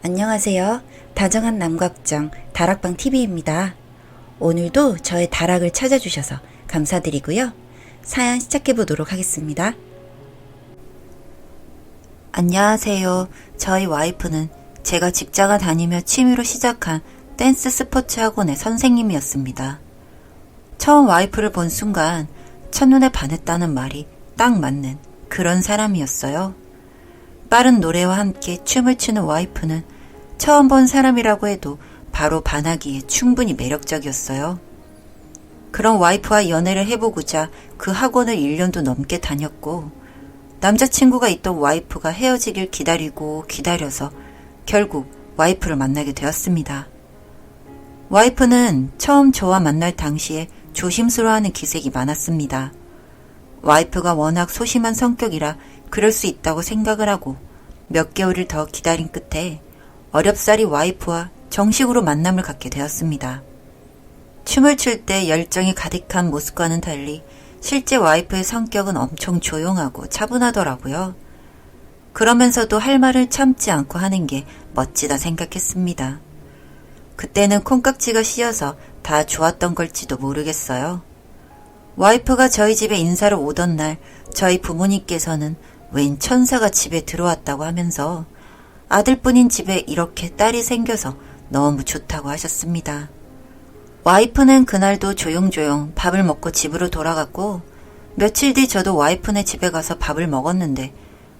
안녕하세요. 다정한 남각정 다락방TV입니다. 오늘도 저의 다락을 찾아주셔서 감사드리고요. 사연 시작해보도록 하겠습니다. 안녕하세요. 저희 와이프는 제가 직장을 다니며 취미로 시작한 댄스 스포츠 학원의 선생님이었습니다. 처음 와이프를 본 순간 첫눈에 반했다는 말이 딱 맞는 그런 사람이었어요. 빠른 노래와 함께 춤을 추는 와이프는 처음 본 사람이라고 해도 바로 반하기에 충분히 매력적이었어요. 그런 와이프와 연애를 해보고자 그 학원을 1년도 넘게 다녔고, 남자친구가 있던 와이프가 헤어지길 기다리고 기다려서 결국 와이프를 만나게 되었습니다. 와이프는 처음 저와 만날 당시에 조심스러워하는 기색이 많았습니다. 와이프가 워낙 소심한 성격이라 그럴 수 있다고 생각을 하고 몇 개월을 더 기다린 끝에 어렵사리 와이프와 정식으로 만남을 갖게 되었습니다. 춤을 출 때 열정이 가득한 모습과는 달리 실제 와이프의 성격은 엄청 조용하고 차분하더라고요. 그러면서도 할 말을 참지 않고 하는 게 멋지다 생각했습니다. 그때는 콩깍지가 씌어서 다 좋았던 걸지도 모르겠어요. 와이프가 저희 집에 인사를 오던 날 저희 부모님께서는 웬 천사가 집에 들어왔다고 하면서 아들뿐인 집에 이렇게 딸이 생겨서 너무 좋다고 하셨습니다. 와이프는 그날도 조용조용 밥을 먹고 집으로 돌아갔고, 며칠 뒤 저도 와이프네 집에 가서 밥을 먹었는데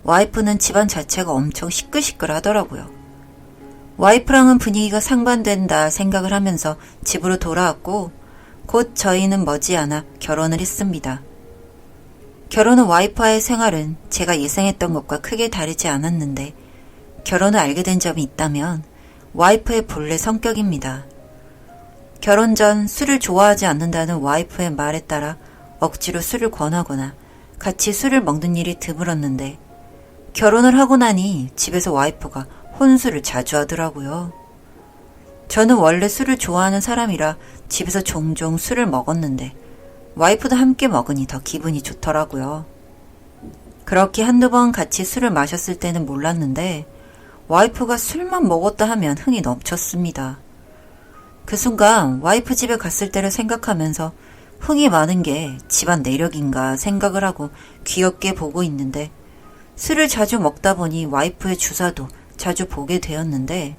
와이프는 집안 자체가 엄청 시끌시끌 하더라고요. 와이프랑은 분위기가 상반된다 생각을 하면서 집으로 돌아왔고, 곧 저희는 머지않아 결혼을 했습니다. 결혼은 와이프와의 생활은 제가 예상했던 것과 크게 다르지 않았는데, 결혼을 알게 된 점이 있다면 와이프의 본래 성격입니다. 결혼 전 술을 좋아하지 않는다는 와이프의 말에 따라 억지로 술을 권하거나 같이 술을 먹는 일이 드물었는데, 결혼을 하고 나니 집에서 와이프가 혼술을 자주 하더라고요. 저는 원래 술을 좋아하는 사람이라 집에서 종종 술을 먹었는데 와이프도 함께 먹으니 더 기분이 좋더라고요. 그렇게 한두 번 같이 술을 마셨을 때는 몰랐는데 와이프가 술만 먹었다 하면 흥이 넘쳤습니다. 그 순간 와이프 집에 갔을 때를 생각하면서 흥이 많은 게 집안 내력인가 생각을 하고 귀엽게 보고 있는데, 술을 자주 먹다 보니 와이프의 주사도 자주 보게 되었는데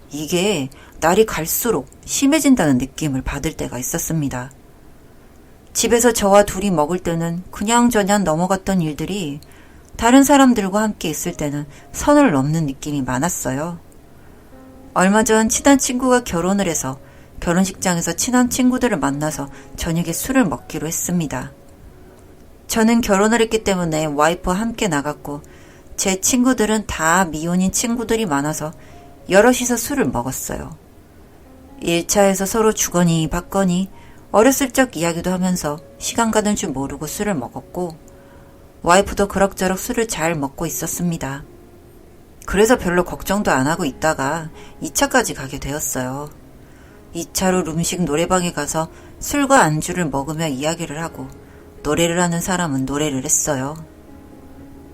이게 날이 갈수록 심해진다는 느낌을 받을 때가 있었습니다. 집에서 저와 둘이 먹을 때는 그냥저냥 넘어갔던 일들이 다른 사람들과 함께 있을 때는 선을 넘는 느낌이 많았어요. 얼마 전 친한 친구가 결혼을 해서 결혼식장에서 친한 친구들을 만나서 저녁에 술을 먹기로 했습니다. 저는 결혼을 했기 때문에 와이프와 함께 나갔고, 제 친구들은 다 미혼인 친구들이 많아서 여럿이서 술을 먹었어요. 1차에서 서로 주거니 받거니 어렸을 적 이야기도 하면서 시간 가는 줄 모르고 술을 먹었고, 와이프도 그럭저럭 술을 잘 먹고 있었습니다. 그래서 별로 걱정도 안 하고 있다가 2차까지 가게 되었어요. 2차로 룸식 노래방에 가서 술과 안주를 먹으며 이야기를 하고 노래를 하는 사람은 노래를 했어요.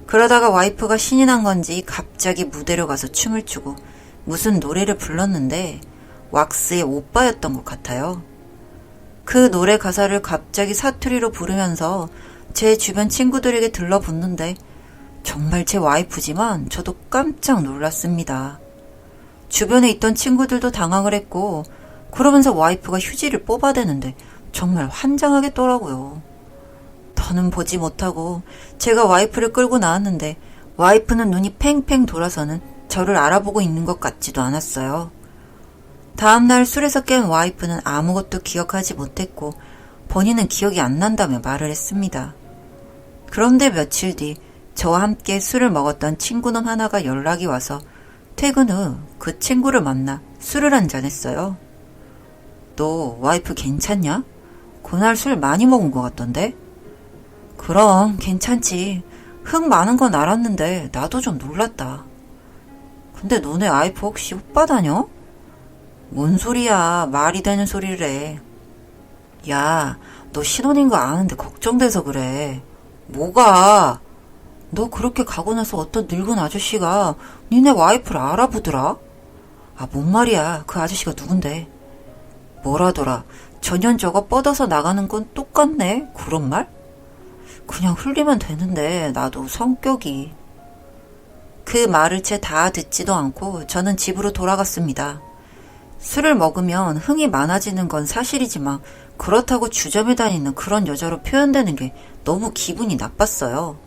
그러다가 와이프가 신이 난 건지 갑자기 무대로 가서 춤을 추고 무슨 노래를 불렀는데 왁스의 오빠였던 것 같아요. 그 노래 가사를 갑자기 사투리로 부르면서 제 주변 친구들에게 들러붙는데 정말 제 와이프지만 저도 깜짝 놀랐습니다. 주변에 있던 친구들도 당황을 했고, 그러면서 와이프가 휴지를 뽑아대는데 정말 환장하겠더라고요. 더는 보지 못하고 제가 와이프를 끌고 나왔는데 와이프는 눈이 팽팽 돌아서는 저를 알아보고 있는 것 같지도 않았어요. 다음날 술에서 깬 와이프는 아무것도 기억하지 못했고 본인은 기억이 안 난다며 말을 했습니다. 그런데 며칠 뒤 저와 함께 술을 먹었던 친구놈 하나가 연락이 와서 퇴근 후 그 친구를 만나 술을 한잔했어요. 너 와이프 괜찮냐? 그날 술 많이 먹은 것 같던데? 그럼 괜찮지. 흥 많은 건 알았는데 나도 좀 놀랐다. 근데 너네 와이프 혹시 오빠 다녀? 뭔 소리야. 말이 되는 소리를 해. 야, 너 신혼인 거 아는데 걱정돼서 그래. 뭐가? 너 그렇게 가고 나서 어떤 늙은 아저씨가 니네 와이프를 알아보더라? 뭔 말이야. 그 아저씨가 누군데? 뭐라더라. 전현저가 뻗어서 나가는 건 똑같네? 그런 말? 그냥 흘리면 되는데 나도 성격이. 그 말을 채 다 듣지도 않고 저는 집으로 돌아갔습니다. 술을 먹으면 흥이 많아지는 건 사실이지만 그렇다고 주점에 다니는 그런 여자로 표현되는 게 너무 기분이 나빴어요.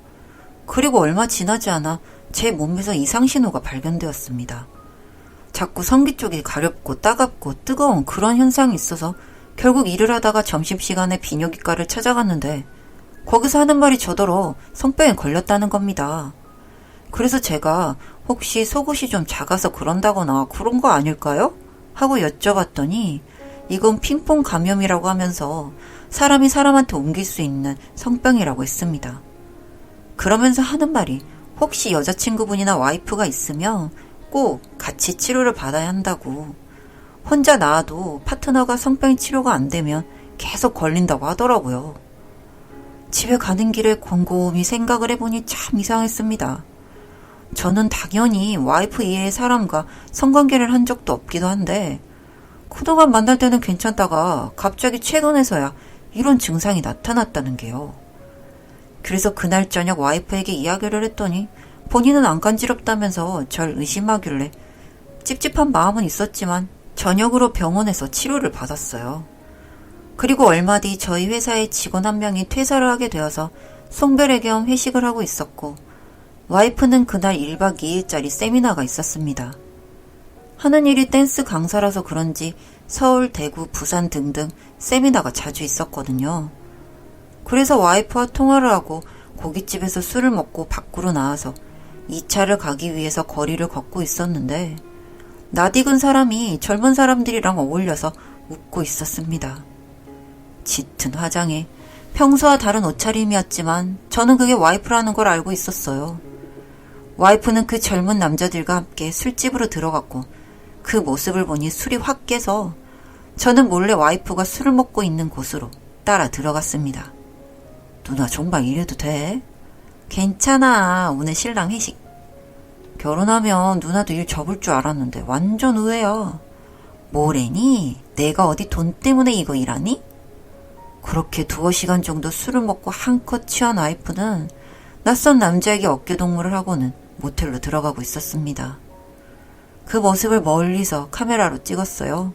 그리고 얼마 지나지 않아 제 몸에서 이상신호가 발견되었습니다. 자꾸 성기 쪽이 가렵고 따갑고 뜨거운 그런 현상이 있어서 결국 일을 하다가 점심시간에 비뇨기과를 찾아갔는데 거기서 하는 말이 저더러 성병에 걸렸다는 겁니다. 그래서 제가 혹시 속옷이 좀 작아서 그런다거나 그런 거 아닐까요? 하고 여쭤봤더니 이건 핑퐁 감염이라고 하면서 사람이 사람한테 옮길 수 있는 성병이라고 했습니다. 그러면서 하는 말이 혹시 여자친구분이나 와이프가 있으면 꼭 같이 치료를 받아야 한다고. 혼자 나아도 파트너가 성병 치료가 안 되면 계속 걸린다고 하더라고요. 집에 가는 길에 곰곰이 생각을 해보니 참 이상했습니다. 저는 당연히 와이프 이외의 사람과 성관계를 한 적도 없기도 한데 그동안 만날 때는 괜찮다가 갑자기 최근에서야 이런 증상이 나타났다는 게요. 그래서 그날 저녁 와이프에게 이야기를 했더니 본인은 안 간지럽다면서 절 의심하길래 찝찝한 마음은 있었지만 저녁으로 병원에서 치료를 받았어요. 그리고 얼마 뒤 저희 회사의 직원 한 명이 퇴사를 하게 되어서 송별회 겸 회식을 하고 있었고 와이프는 그날 1박 2일짜리 세미나가 있었습니다. 하는 일이 댄스 강사라서 그런지 서울, 대구, 부산 등등 세미나가 자주 있었거든요. 그래서 와이프와 통화를 하고 고깃집에서 술을 먹고 밖으로 나와서 2차를 가기 위해서 거리를 걷고 있었는데 낯익은 사람이 젊은 사람들이랑 어울려서 웃고 있었습니다. 짙은 화장에 평소와 다른 옷차림이었지만 저는 그게 와이프라는 걸 알고 있었어요. 와이프는 그 젊은 남자들과 함께 술집으로 들어갔고 그 모습을 보니 술이 확 깨서 저는 몰래 와이프가 술을 먹고 있는 곳으로 따라 들어갔습니다. 누나 정말 이래도 돼? 괜찮아. 오늘 신랑 회식. 결혼하면 누나도 일 접을 줄 알았는데 완전 의외야. 뭐래니? 내가 어디 돈 때문에 이거 일하니? 그렇게 2시간 정도 술을 먹고 한껏 취한 와이프는 낯선 남자에게 어깨동무를 하고는 모텔로 들어가고 있었습니다. 그 모습을 멀리서 카메라로 찍었어요.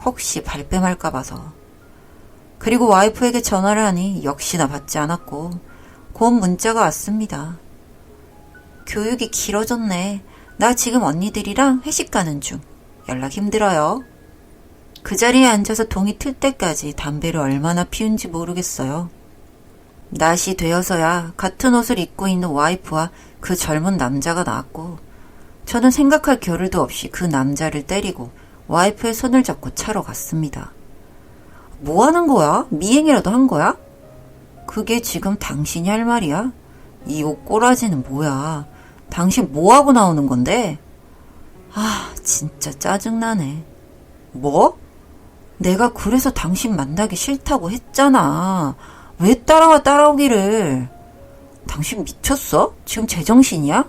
혹시 발뺌할까 봐서. 그리고 와이프에게 전화를 하니 역시나 받지 않았고 곧 문자가 왔습니다. 교육이 길어졌네. 나 지금 언니들이랑 회식 가는 중. 연락 힘들어요. 그 자리에 앉아서 동이 틀 때까지 담배를 얼마나 피운지 모르겠어요. 낮이 되어서야 같은 옷을 입고 있는 와이프와 그 젊은 남자가 나왔고 저는 생각할 겨를도 없이 그 남자를 때리고 와이프의 손을 잡고 차로 갔습니다. 뭐 하는 거야? 미행이라도 한 거야? 그게 지금 당신이 할 말이야? 이 옷 꼬라지는 뭐야? 당신 뭐하고 나오는 건데? 진짜 짜증나네. 뭐? 내가 그래서 당신 만나기 싫다고 했잖아. 왜 따라오기를. 당신 미쳤어? 지금 제정신이야?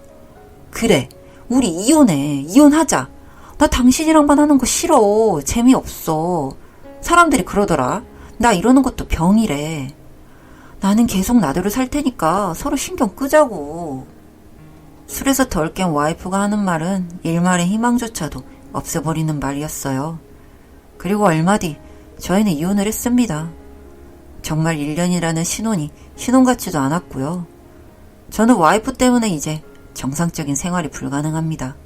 그래, 우리 이혼해. 이혼하자. 나 당신이랑만 하는 거 싫어. 재미없어. 사람들이 그러더라. 나 이러는 것도 병이래. 나는 계속 나대로 살 테니까 서로 신경 끄자고. 술에서 덜 깬 와이프가 하는 말은 일말의 희망조차도 없애버리는 말이었어요. 그리고 얼마 뒤 저희는 이혼을 했습니다. 정말 1년이라는 신혼이 신혼 같지도 않았고요. 저는 와이프 때문에 이제 정상적인 생활이 불가능합니다.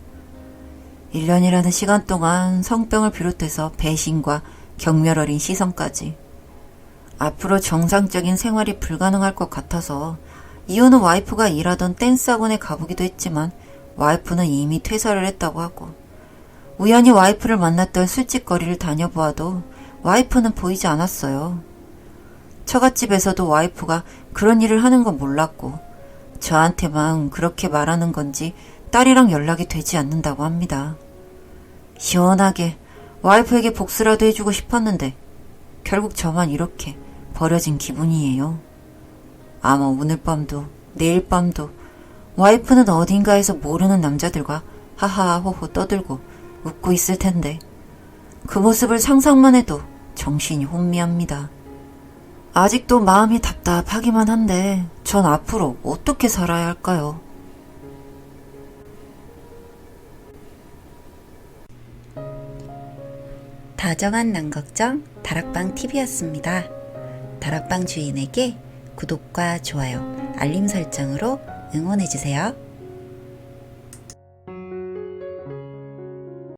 1년이라는 시간 동안 성병을 비롯해서 배신과 경멸 어린 시선까지. 앞으로 정상적인 생활이 불가능할 것 같아서 이혼은 와이프가 일하던 댄스 학원에 가보기도 했지만 와이프는 이미 퇴사를 했다고 하고 우연히 와이프를 만났던 술집 거리를 다녀보아도 와이프는 보이지 않았어요. 처갓집에서도 와이프가 그런 일을 하는 건 몰랐고 저한테만 그렇게 말하는 건지 딸이랑 연락이 되지 않는다고 합니다. 시원하게 와이프에게 복수라도 해주고 싶었는데 결국 저만 이렇게 버려진 기분이에요. 아마 오늘 밤도 내일 밤도 와이프는 어딘가에서 모르는 남자들과 하하호호 떠들고 웃고 있을 텐데 그 모습을 상상만 해도 정신이 혼미합니다. 아직도 마음이 답답하기만 한데 전 앞으로 어떻게 살아야 할까요? 다정한 남걱정 다락방 TV였습니다. 다락방 주인에게 구독과 좋아요, 알림 설정으로 응원해주세요.